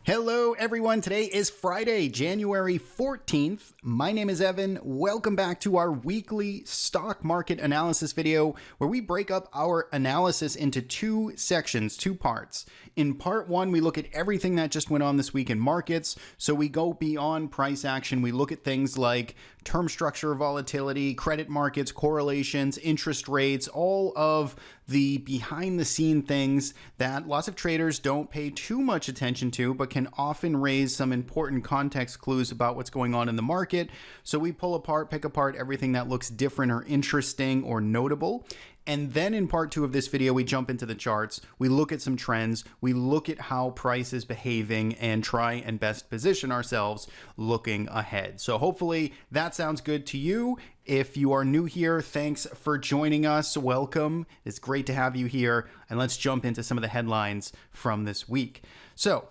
Hello everyone, today is Friday, January 14th. My name is Evan. Welcome back to our weekly stock market analysis video where we break up our analysis into two sections, two parts. In part one, we look at everything that just went on this week in markets. So we go beyond price action. We look at things like term structure volatility, credit markets, correlations, interest rates, all of the behind the scene things that lots of traders don't pay too much attention to, but can often raise some important context clues about what's going on in the market. So we pick apart everything that looks different or interesting or notable. And then in part two of this video, we jump into the charts. We look at some trends. We look at how price is behaving and try and best position ourselves looking ahead. So hopefully that sounds good to you. If you are new here, thanks for joining us. Welcome. It's great to have you here. And let's jump into some of the headlines from this week. So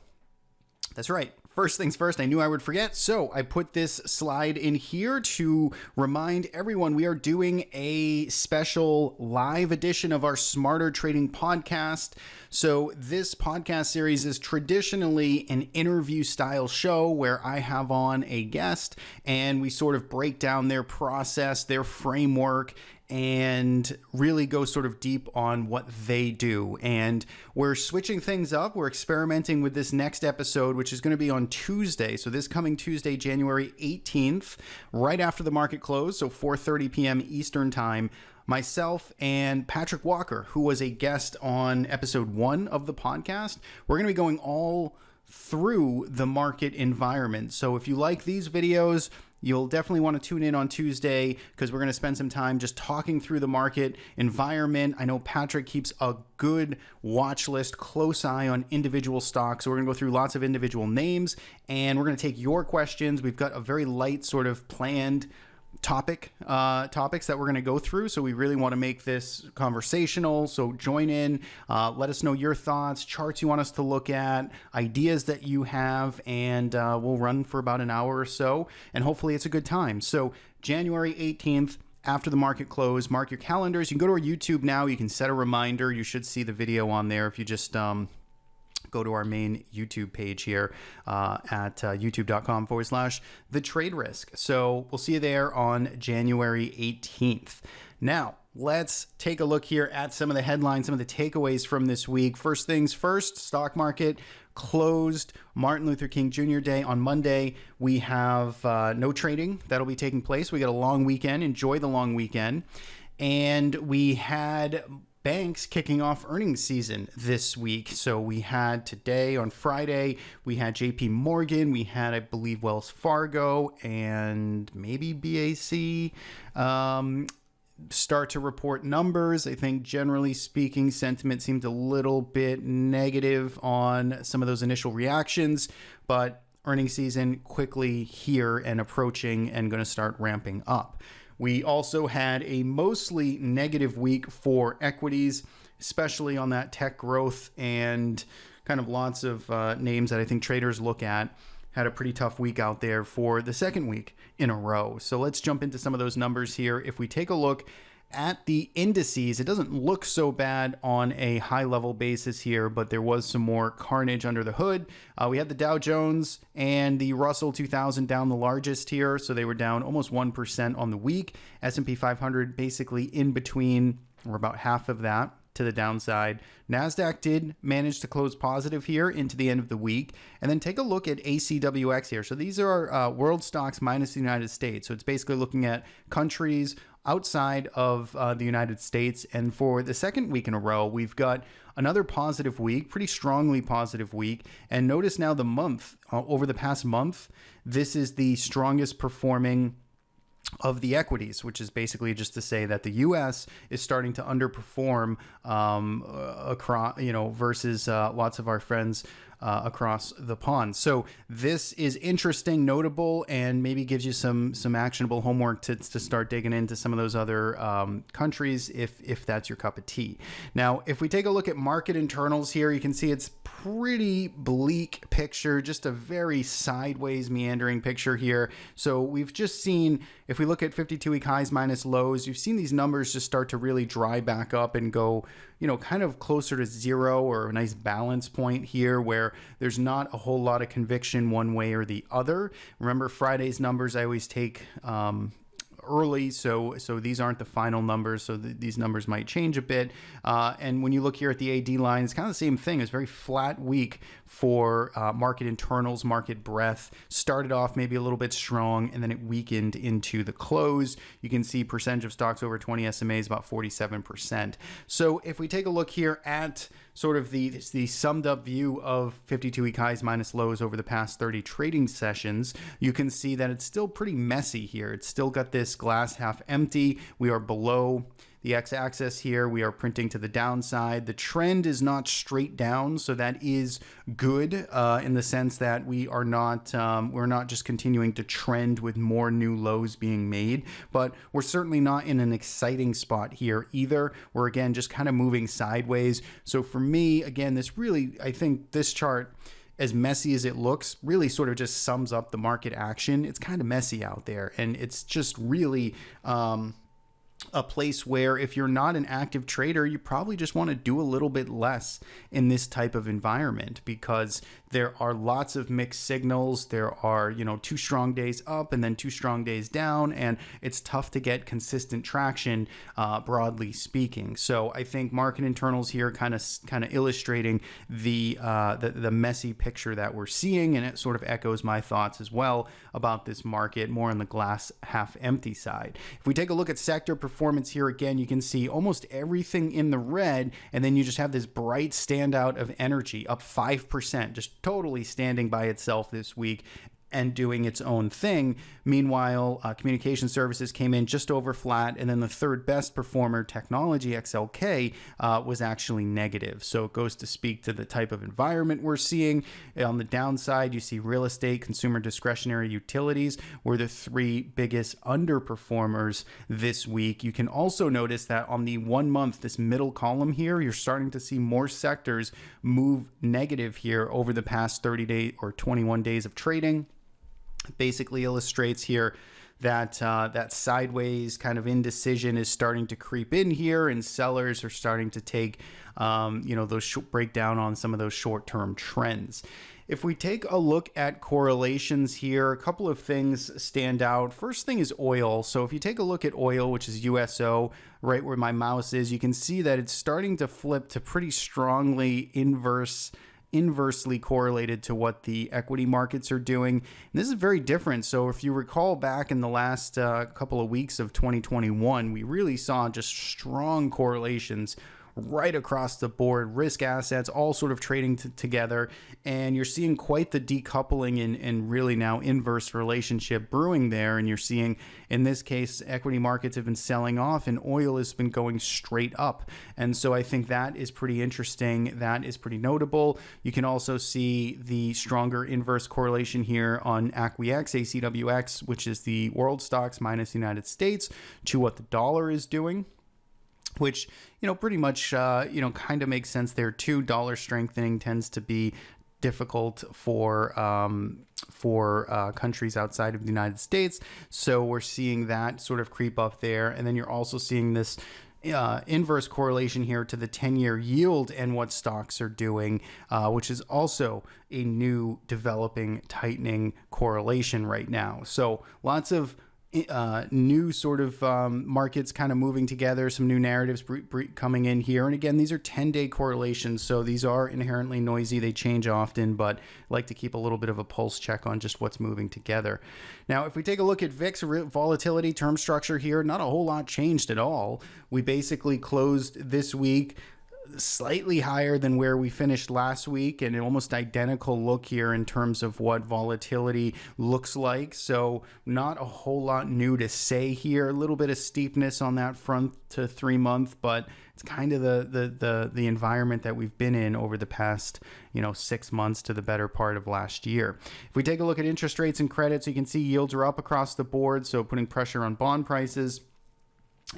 that's right. First things first, I knew I would forget, so I put this slide in here to remind everyone we are doing a special live edition of our Smarter Trading podcast. So this podcast series is traditionally an interview style show where I have on a guest and we sort of break down their process, their framework, and really go sort of deep on what they do. And we're switching things up. We're experimenting with this next episode, which is going to be on Tuesday. So this coming Tuesday, January 18th, right after the market close, so 4:30 p.m. Eastern time. Myself and Patrick Walker, who was a guest on episode 1 of the podcast, we're going to be going all through the market environment. So if you like these videos, you'll definitely want to tune in on Tuesday because we're going to spend some time just talking through the market environment. I know Patrick keeps a good watch list, close eye on individual stocks. So we're going to go through lots of individual names and we're going to take your questions. We've got a very light sort of planned topics that we're going to go through. So we really want to make this conversational. So join in, let us know your thoughts, charts you want us to look at, ideas that you have, and we'll run for about an hour or so. And hopefully it's a good time. So January 18th, after the market close, mark your calendars. You can go to our YouTube now. You can set a reminder. You should see the video on there if you just go to our main YouTube page here at youtube.com/The Trade Risk. So we'll see you there on January 18th. Now, let's take a look here at some of the headlines, some of the takeaways from this week. First things first, stock market closed Martin Luther King Jr. Day on Monday. We have no trading that'll be taking place. We got a long weekend. Enjoy the long weekend. And we had banks kicking off earnings season this week. So we had today on Friday, we had JP Morgan, we had, I believe, Wells Fargo and maybe BAC start to report numbers. I think generally speaking, sentiment seemed a little bit negative on some of those initial reactions, but earnings season quickly here and approaching and going to start ramping up. We also had a mostly negative week for equities, especially on that tech growth, and kind of lots of names that I think traders look at had a pretty tough week out there for the second week in a row. So let's jump into some of those numbers here. If we take a look at the indices, it doesn't look so bad on a high level basis here, but there was some more carnage under the hood. We had the Dow Jones and the Russell 2000 down the largest here. So they were down almost 1% on the week. S&P 500 basically in between, or about half of that to the downside. Nasdaq did manage to close positive here into the end of the week. And then take a look at ACWX here. So these are world stocks minus the United States. So it's basically looking at countries outside of the United States. And for the second week in a row, we've got another positive week, pretty strongly positive week. And notice now the month, over the past month, this is the strongest performing of the equities, which is basically just to say that the U.S. is starting to underperform across, versus lots of our friends across the pond. So this is interesting, notable, and maybe gives you some actionable homework to start digging into some of those other countries if that's your cup of tea. Now, if we take a look at market internals here, you can see it's pretty bleak picture, just a very sideways meandering picture here. So we've just seen, if we look at 52-week highs minus lows, you've seen these numbers just start to really dry back up and go, kind of closer to zero, or a nice balance point here where there's not a whole lot of conviction one way or the other. Remember, Friday's numbers I always take early, so these aren't the final numbers, so these numbers might change a bit. And when you look here at the AD line, it's kind of the same thing. It's a very flat week for market internals, market breadth. Started off maybe a little bit strong, and then it weakened into the close. You can see percentage of stocks over 20 SMA is about 47%. So if we take a look here at sort of the summed up view of 52-week highs minus lows over the past 30 trading sessions, you can see that it's still pretty messy here. It's still got this glass half empty. We are below the x-axis here. We are printing to the downside. The trend is not straight down, so that is good in the sense that we're not just continuing to trend with more new lows being made, but we're certainly not in an exciting spot here either. We're again just kind of moving sideways. So for me, again, I think this chart, as messy as it looks, really sort of just sums up the market action. It's kind of messy out there, and it's just really a place where if you're not an active trader, you probably just want to do a little bit less in this type of environment, because there are lots of mixed signals. There are, 2 strong days up and then 2 strong days down, and it's tough to get consistent traction, broadly speaking. So I think market internals here kind of illustrating the messy picture that we're seeing, and it sort of echoes my thoughts as well about this market, more on the glass half empty side. If we take a look at sector performance here, again, you can see almost everything in the red, and then you just have this bright standout of energy up 5%, just totally standing by itself this week and doing its own thing. Meanwhile, communication services came in just over flat, and then the third best performer, technology XLK, was actually negative. So it goes to speak to the type of environment we're seeing. On the downside, you see real estate, consumer discretionary, utilities were the 3 biggest underperformers this week. You can also notice that on the 1 month, this middle column here, you're starting to see more sectors move negative here over the past 30 days or 21 days of trading. Basically illustrates here that that sideways kind of indecision is starting to creep in here, and sellers are starting to take those break down on some of those short-term trends. If we take a look at correlations here, a couple of things stand out. First thing is oil. So if you take a look at oil, which is USO, right where my mouse is, you can see that it's starting to flip to pretty strongly inversely correlated to what the equity markets are doing. And this is very different. So if you recall back in the last couple of weeks of 2021, we really saw just strong correlations right across the board, risk assets all sort of trading together, and you're seeing quite the decoupling and really now inverse relationship brewing there. And you're seeing, in this case, equity markets have been selling off and oil has been going straight up. And so I think that is pretty interesting. That is pretty notable. You can also see the stronger inverse correlation here on ACWX, which is the world stocks minus the United States, to what the dollar is doing, which, pretty much, kind of makes sense there too. Dollar strengthening tends to be difficult for countries outside of the United States. So we're seeing that sort of creep up there. And then you're also seeing this inverse correlation here to the 10-year yield and what stocks are doing, which is also a new developing tightening correlation right now. So lots of new sort of markets kind of moving together, some new narratives coming in here. And again, these are 10-day correlations, so these are inherently noisy. They change often, but I like to keep a little bit of a pulse check on just what's moving together. Now, if we take a look at VIX volatility term structure here, not a whole lot changed at all. We basically closed this week slightly higher than where we finished last week, and an almost identical look here in terms of what volatility looks like. So not a whole lot new to say here. A little bit of steepness on that front to 3 month, but it's kind of the environment that we've been in over the past 6 months to the better part of last year. If we take a look at interest rates and credits, you can see yields are up across the board, so putting pressure on bond prices.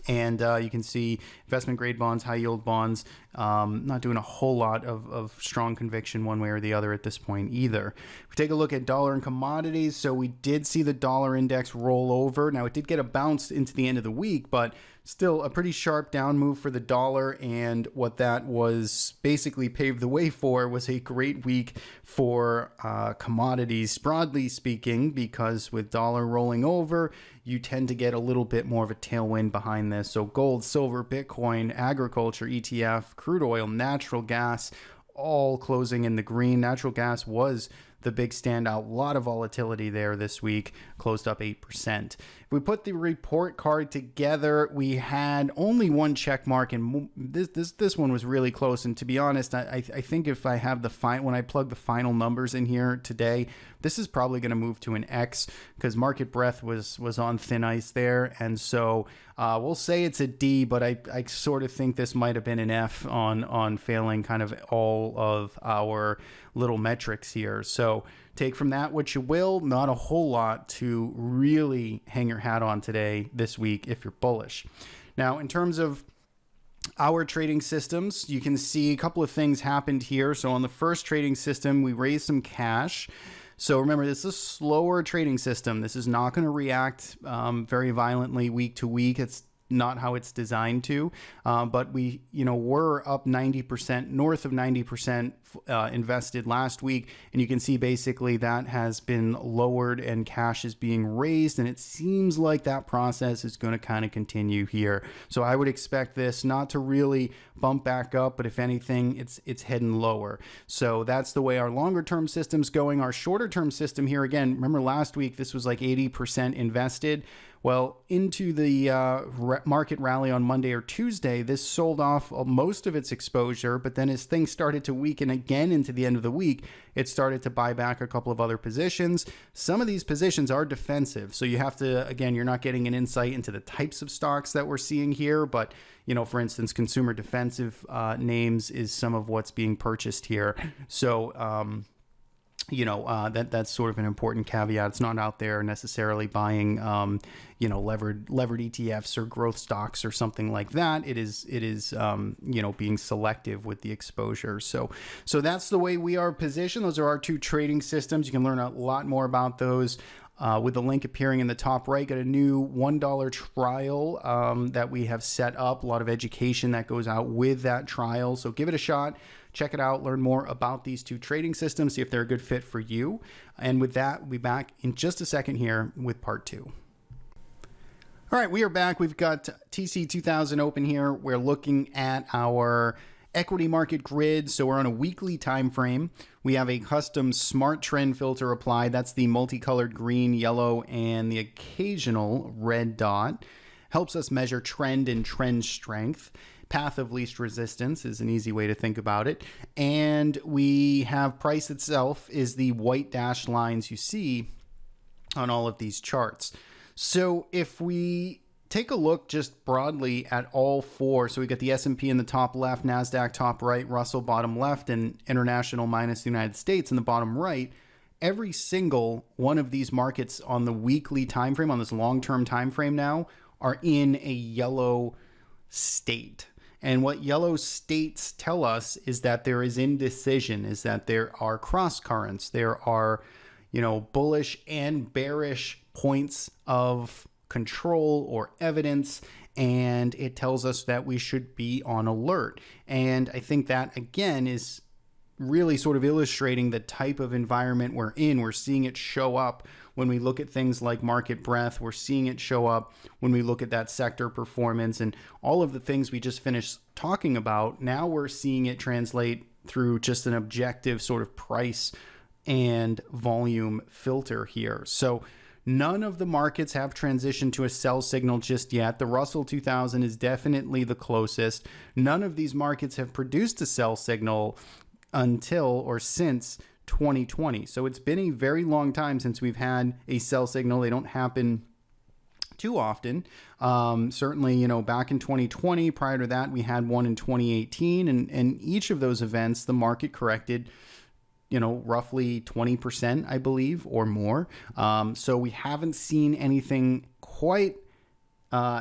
And you can see investment grade bonds, high yield bonds, not doing a whole lot of strong conviction one way or the other at this point either. If we take a look at dollar and commodities, so we did see the dollar index roll over. Now it did get a bounce into the end of the week, but still a pretty sharp down move for the dollar. And what that was basically paved the way for was a great week for commodities, broadly speaking, because with dollar rolling over, you tend to get a little bit more of a tailwind behind this. So gold, silver, Bitcoin, agriculture, ETF, crude oil, natural gas, all closing in the green. Natural gas was the big standout. A lot of volatility there this week, closed up 8%. If we put the report card together, we had only one check mark, and this one was really close. And to be honest, I think if I have when I plug the final numbers in here today, this is probably going to move to an X, because market breadth was on thin ice there. And so we'll say it's a D, but I sort of think this might have been an F on failing kind of all of our little metrics here. So take from that what you will. Not a whole lot to really hang your hat on today, this week, if you're bullish. Now, in terms of our trading systems, you can see a couple of things happened here. So on the first trading system, we raised some cash. So remember, this is a slower trading system. This is not going to react very violently week to week. It's not how it's designed to, but we, were up 90%, north of 90% invested last week. And you can see basically that has been lowered and cash is being raised. And it seems like that process is going to kind of continue here. So I would expect this not to really bump back up, but if anything, it's heading lower. So that's the way our longer term system's going. Our shorter term system here, again, remember last week, this was like 80% invested. Well, into the market rally on Monday or Tuesday, this sold off most of its exposure, but then as things started to weaken again into the end of the week, it started to buy back a couple of other positions. Some of these positions are defensive, so you have to, again, you're not getting an insight into the types of stocks that we're seeing here, but for instance, consumer defensive names is some of what's being purchased here. So, that's sort of an important caveat. It's not out there necessarily buying, levered ETFs or growth stocks or something like that. It is, being selective with the exposure. So that's the way we are positioned. Those are our two trading systems. You can learn a lot more about those with the link appearing in the top right. Got a new $1 trial that we have set up. A lot of education that goes out with that trial. So give it a shot. Check it out, learn more about these two trading systems, see if they're a good fit for you. And with that, we'll be back in just a second here with part 2. All right, we are back. We've got TC 2000 open here. We're looking at our equity market grid. So we're on a weekly time frame. We have a custom smart trend filter applied. That's the multicolored green, yellow, and the occasional red dot. Helps us measure trend and trend strength. Path of least resistance is an easy way to think about it. And we have price itself is the white dashed lines you see on all of these charts. So if we take a look just broadly at all four, so we got the S&P in the top left, Nasdaq top right, Russell bottom left, and international minus the United States in the bottom right. Every single one of these markets on the weekly time frame, on this long-term time frame now, are in a yellow state. And what yellow states tell us is that there is indecision, is that there are cross currents, there are, bullish and bearish points of control or evidence, and it tells us that we should be on alert. And I think that, again, is really sort of illustrating the type of environment we're in. We're seeing it show up when we look at things like market breadth. We're seeing it show up when we look at that sector performance and all of the things we just finished talking about. Now we're seeing it translate through just an objective sort of price and volume filter here. So none of the markets have transitioned to a sell signal just yet. The Russell 2000 is definitely the closest. None of these markets have produced a sell signal until or since 2020. So it's been a very long time since we've had a sell signal. They don't happen too often. Certainly, back in 2020, prior to that, we had one in 2018. And each of those events, the market corrected, roughly 20%, I believe, or more. So we haven't seen anything quite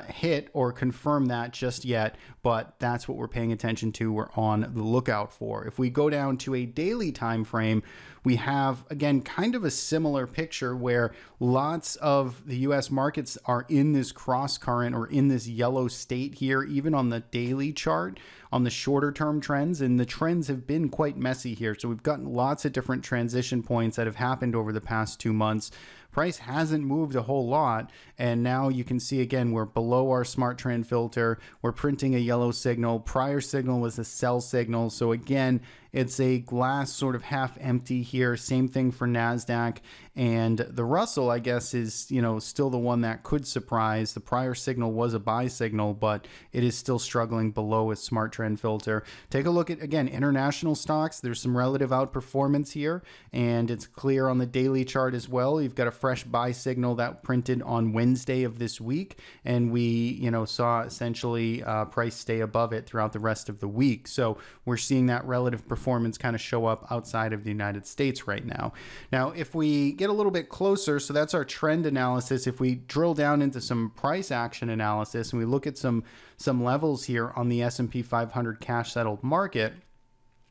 hit or confirm that just yet, but that's what we're paying attention to. We're on the lookout for. If we go down to a daily time frame, we have, again, kind of a similar picture where lots of the US markets are in this cross current or in this yellow state here, even on the daily chart, on the shorter term trends. And the trends have been quite messy here. So we've gotten lots of different transition points that have happened over the past 2 months. Price hasn't moved a whole lot, and now you can see again we're below our smart trend filter. We're printing a yellow signal. Prior signal was a sell signal, so again it's a glass sort of half empty here. Same thing for Nasdaq, and the Russell, I guess, is still the one that could surprise. The prior signal was a buy signal, but it is still struggling below its smart trend filter. Take a look at, again, international stocks. There's some relative outperformance here, and it's clear on the daily chart as well. You've got a fresh buy signal that printed on Wednesday of this week, and we saw essentially price stay above it throughout the rest of the week. So we're seeing that relative performance kind of show up outside of the United States right now. Now, if we get a little bit closer, so that's our trend analysis. If we drill down into some price action analysis and we look at some levels here on the S&P 500 cash settled market,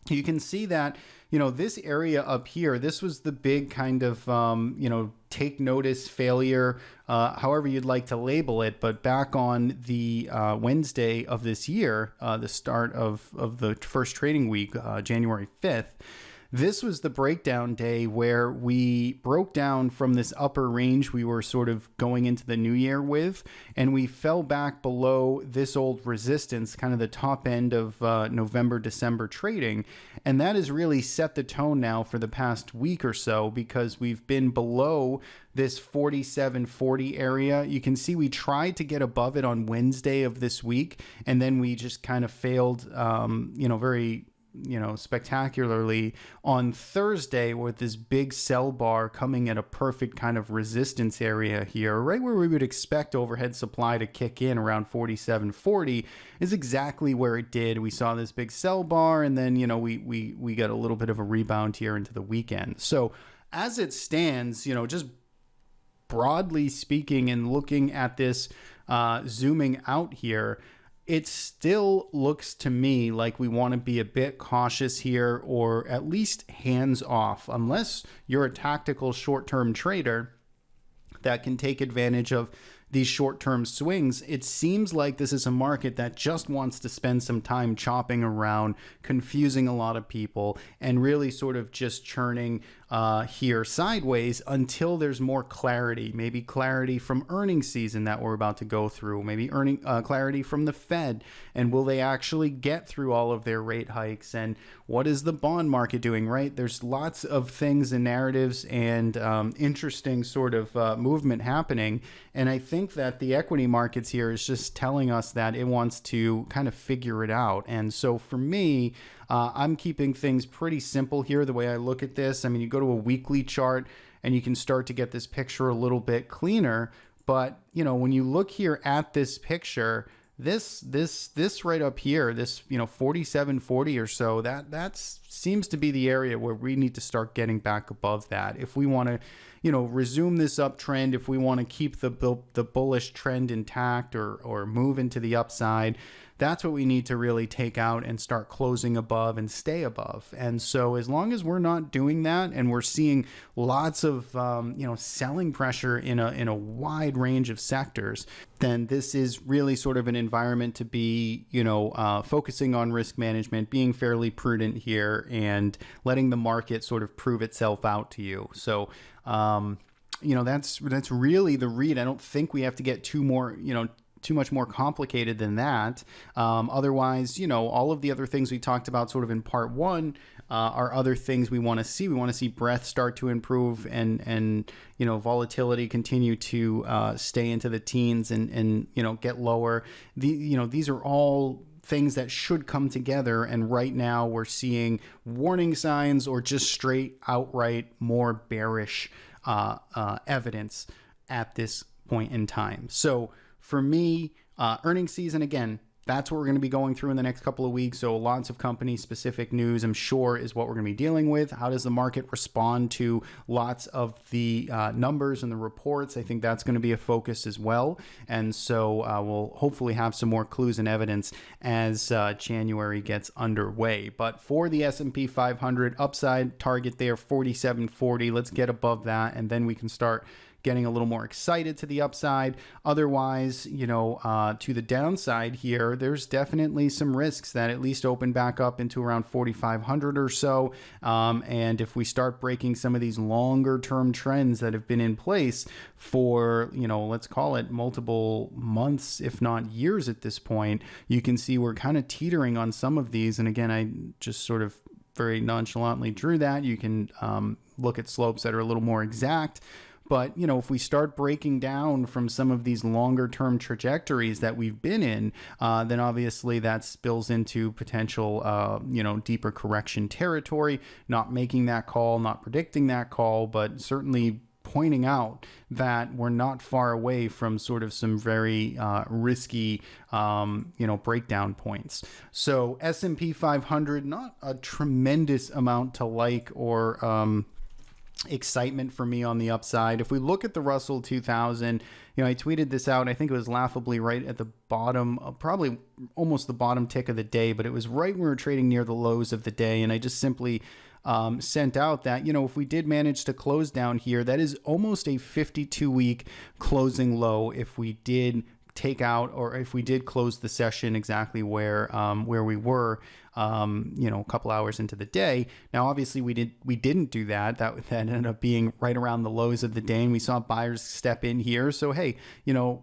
you can see that this area up here, this was the big kind of take notice failure, however you'd like to label it. But back on the Wednesday of this year, the start of the first trading week, January 5th, this was the breakdown day where we broke down from this upper range we were sort of going into the new year with, and we fell back below this old resistance, kind of the top end of November, December trading. And that has really set the tone now for the past week or so, because we've been below this 47.40 area. You can see we tried to get above it on Wednesday of this week, and then we just kind of failed, very spectacularly on Thursday with this big sell bar coming at a perfect kind of resistance area here, right where we would expect overhead supply to kick in around 47.40 is exactly where it did. We saw this big sell bar, and then, we got a little bit of a rebound here into the weekend. So as it stands, just broadly speaking and looking at this, zooming out here, it still looks to me like we want to be a bit cautious here, or at least hands off, unless you're a tactical short-term trader that can take advantage of these short-term swings. It seems like this is a market that just wants to spend some time chopping around, confusing a lot of people, and really sort of just churning here sideways until there's more clarity. Maybe clarity from earnings season that we're about to go through. Maybe clarity from the Fed, and will they actually get through all of their rate hikes? And what is the bond market doing, right? There's lots of things and narratives and interesting sort of movement happening. And I think that the equity markets here is just telling us that it wants to kind of figure it out. And so for me, I'm keeping things pretty simple here the way I look at this. I mean, you go to a weekly chart and you can start to get this picture a little bit cleaner. But, when you look here at this picture, this right up here, this 47.40 or so, that seems to be the area where we need to start getting back above that if we want to resume this uptrend, if we want to keep the bullish trend intact or move into the upside. That's what we need to really take out and start closing above and stay above. And so as long as we're not doing that, and we're seeing lots of selling pressure in a wide range of sectors, then this is really sort of an environment to be focusing on risk management, being fairly prudent here, and letting the market sort of prove itself out to you. So that's really the read. I don't think we have to get too much more complicated than that. Otherwise, all of the other things we talked about sort of in part one are other things we want to see. We want to see breadth start to improve, and volatility continue to stay into the teens and get lower. These are all things that should come together, and right now we're seeing warning signs or just straight outright more bearish evidence at this point in time. So for me, earnings season, again, that's what we're going to be going through in the next couple of weeks. So lots of company specific news, I'm sure, is what we're going to be dealing with. How does the market respond to lots of the numbers and the reports? I think that's going to be a focus as well. And so we'll hopefully have some more clues and evidence as January gets underway. But for the S&P 500 upside target there, 4740, let's get above that, and then we can start getting a little more excited to the upside. Otherwise, to the downside here, there's definitely some risks that at least open back up into around 4,500 or so. And if we start breaking some of these longer term trends that have been in place for, let's call it multiple months, if not years at this point, you can see we're kind of teetering on some of these. And again, I just sort of very nonchalantly drew that. You can look at slopes that are a little more exact. But, if we start breaking down from some of these longer term trajectories that we've been in, then obviously that spills into potential, deeper correction territory. Not making that call, not predicting that call, but certainly pointing out that we're not far away from sort of some very risky, breakdown points. So S&P 500, not a tremendous amount to like or excitement for me on the upside. If we look at the Russell 2000, I tweeted this out. I think it was laughably right at the bottom, probably almost the bottom tick of the day, but it was right when we were trading near the lows of the day. And I just simply sent out that, if we did manage to close down here, that is almost a 52-week closing low if we did take out, or if we did close the session exactly where we were, a couple hours into the day. Now, obviously, we didn't do that. That ended up being right around the lows of the day, and we saw buyers step in here. So, hey,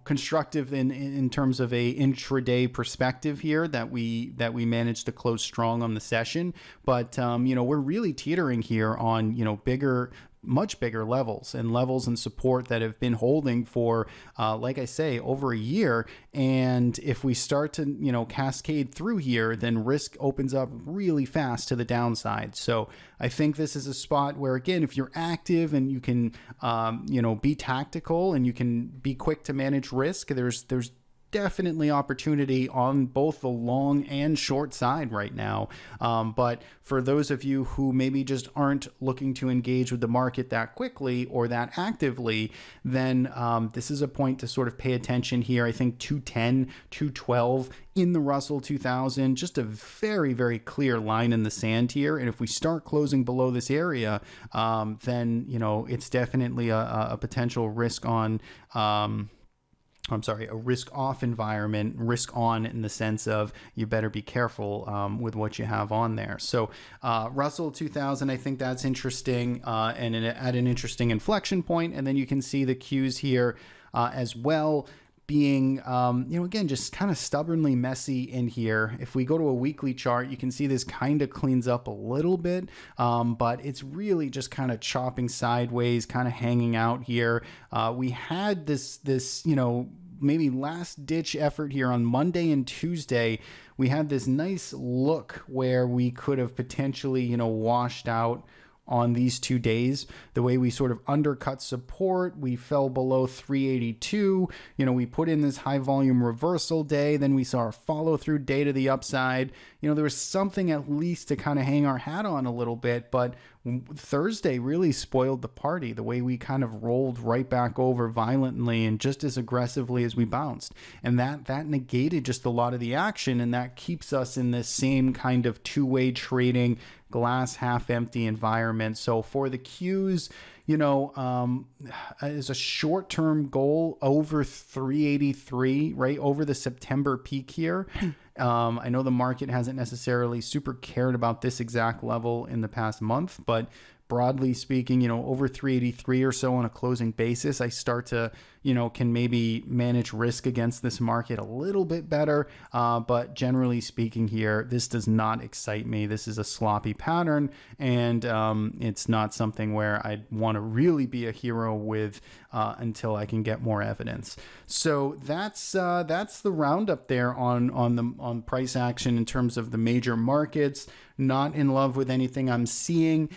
constructive in terms of a intraday perspective here that we managed to close strong on the session. But we're really teetering here on much bigger levels and support that have been holding for, like I say, over a year. And if we start to, cascade through here, then risk opens up really fast to the downside. So I think this is a spot where, again, if you're active and you can, be tactical and you can be quick to manage risk, there's definitely opportunity on both the long and short side right now. But for those of you who maybe just aren't looking to engage with the market that quickly or that actively, then this is a point to sort of pay attention here. I think 210, 212 in the Russell 2000, just a very, very clear line in the sand here. And if we start closing below this area, then, it's definitely a potential risk on, a risk-off environment, risk on in the sense of you better be careful with what you have on there. So Russell 2000, I think that's interesting and at an interesting inflection point. And then you can see the cues here as well being, again, just kind of stubbornly messy in here. If we go to a weekly chart, you can see this kind of cleans up a little bit, but it's really just kind of chopping sideways, kind of hanging out here. We had this, maybe last ditch effort here on Monday and Tuesday. We had this nice look where we could have potentially, washed out on these 2 days. The way we sort of undercut support, we fell below 382. We put in this high volume reversal day. Then we saw our follow through day to the upside. There was something at least to kind of hang our hat on a little bit, but Thursday really spoiled the party, the way we kind of rolled right back over violently and just as aggressively as we bounced. And that negated just a lot of the action, and that keeps us in this same kind of two-way trading, glass half empty environment. So for the Qs, as a short-term goal over 383, right over the September peak here. I know the market hasn't necessarily super cared about this exact level in the past month, but broadly speaking, over 383 or so on a closing basis, I start to, can maybe manage risk against this market a little bit better. But generally speaking here, this does not excite me. This is a sloppy pattern, and it's not something where I'd want to really be a hero with until I can get more evidence. So that's the roundup there on price action in terms of the major markets. Not in love with anything I'm seeing.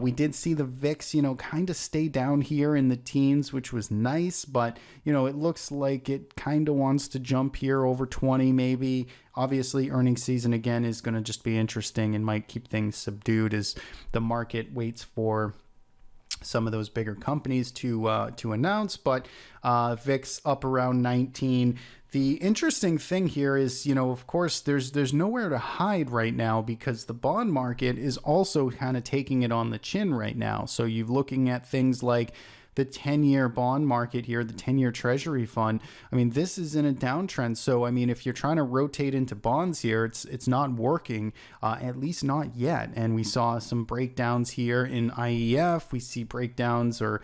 We did see the VIX, kind of stay down here in the teens, which was nice, but but you know, it looks like it kind of wants to jump here over 20 maybe. Obviously, earnings season again is going to just be interesting and might keep things subdued as the market waits for some of those bigger companies to announce. But VIX up around 19. The interesting thing here is, you know, of course, there's nowhere to hide right now because the bond market is also kind of taking it on the chin right now. So you're looking at things like the 10-year bond market here, the 10-year Treasury fund. I mean, this is in a downtrend. So, I mean, if you're trying to rotate into bonds here, it's not working, at least not yet. And we saw some breakdowns here in IEF. We see breakdowns or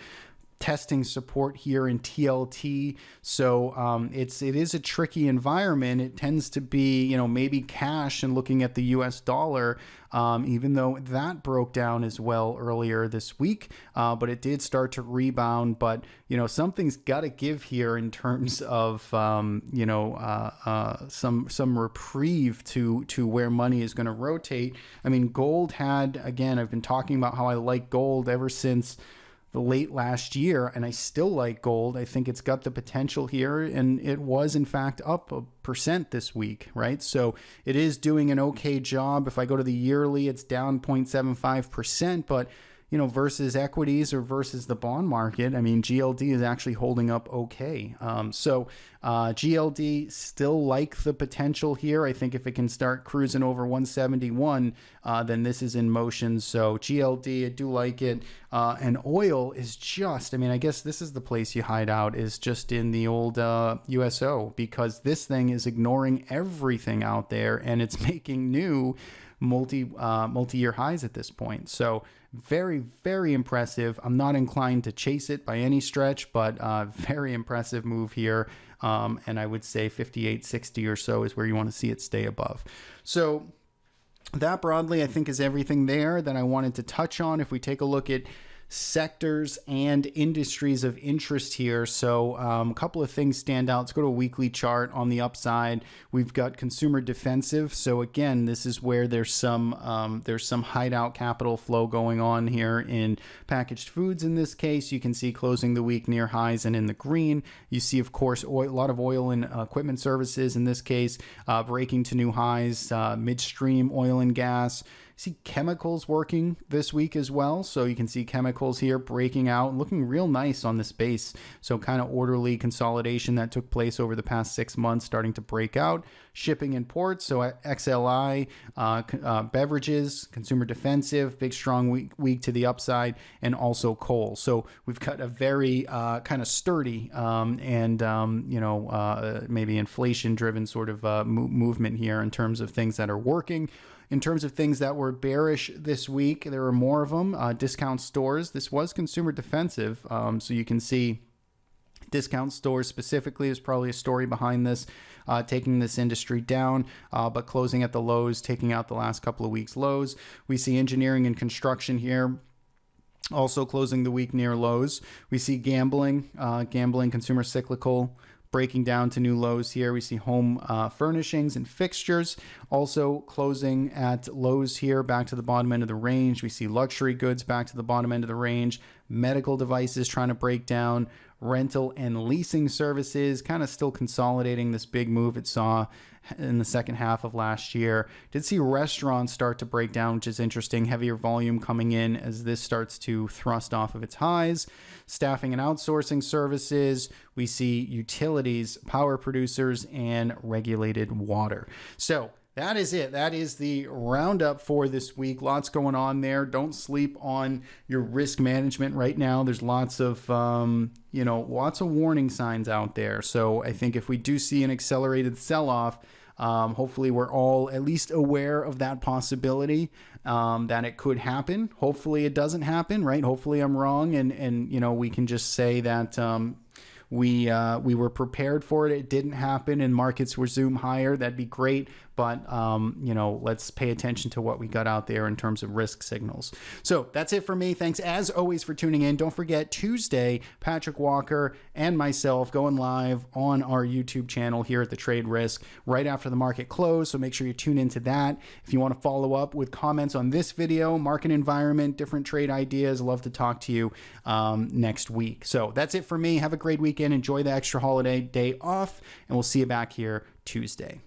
testing support here in TLT. So it is a tricky environment. It tends to be, you know, maybe cash and looking at the US dollar, even though that broke down as well earlier this week, but it did start to rebound. But, you know, something's got to give here in terms of, you know, some reprieve to where money is going to rotate. I mean, gold had, again, I've been talking about how I like gold ever since the late last year, and I still like gold. I think it's got the potential here, and it was in fact up 1% this week, right? So it is doing an okay job. If I go to the yearly, it's down 0.75%, but you know, versus equities or versus the bond market, I mean, GLD is actually holding up okay. GLD still like the potential here. I think if it can start cruising over 171, then this is in motion. So GLD, I do like it. And oil is just, I mean, I guess this is the place you hide out, is just in the old USO, because this thing is ignoring everything out there and it's making new multi-year highs at this point. So very, very impressive. I'm not inclined to chase it by any stretch, but very impressive move here. And I would say 58.60 or so is where you want to see it stay above. So that broadly, I think, is everything there that I wanted to touch on. If we take a look at sectors and industries of interest here. So a couple of things stand out. Let's go to a weekly chart. On the upside, we've got consumer defensive. So again, this is where there's some hideout capital flow going on here in packaged foods. In this case, you can see closing the week near highs and in the green. You see, of course, oil, a lot of oil and equipment services in this case, breaking to new highs, midstream oil and gas. See chemicals working this week as well. So you can see chemicals here breaking out, looking real nice on this base. So kind of orderly consolidation that took place over the past 6 months starting to break out. Shipping and ports, so XLI, beverages, consumer defensive, big strong week to the upside, and also coal. So we've got a very kind of sturdy and maybe inflation driven sort of movement here in terms of things that are working. In terms of things that were bearish this week, there were more of them. Discount stores. This was consumer defensive. So you can see discount stores specifically is probably a story behind this, taking this industry down, but closing at the lows, taking out the last couple of weeks' lows. We see engineering and construction here also closing the week near lows. We see gambling, consumer cyclical, breaking down to new lows here. We see home furnishings and fixtures also closing at lows here, back to the bottom end of the range. We see luxury goods back to the bottom end of the range. Medical devices trying to break down. Rental and leasing services kind of still consolidating this big move it saw in the second half of last year. Did see restaurants start to break down, which is interesting. Heavier volume coming in as this starts to thrust off of its highs. Staffing and outsourcing services. We see utilities, power producers, and regulated water. So that is it. That is the roundup for this week. Lots going on there. Don't sleep on your risk management right now. There's lots of, lots of warning signs out there. So I think if we do see an accelerated sell-off, hopefully we're all at least aware of that possibility, that it could happen. Hopefully it doesn't happen, right? Hopefully I'm wrong. And we can just say that, we were prepared for it. It didn't happen and markets resume higher. That'd be great. But, let's pay attention to what we got out there in terms of risk signals. So that's it for me. Thanks as always for tuning in. Don't forget Tuesday, Patrick Walker and myself going live on our YouTube channel here at The Trade Risk right after the market close. So make sure you tune into that. If you want to follow up with comments on this video, market environment, different trade ideas, I'd love to talk to you next week. So that's it for me. Have a great weekend. weekend. Enjoy the extra holiday day off, and we'll see you back here Tuesday.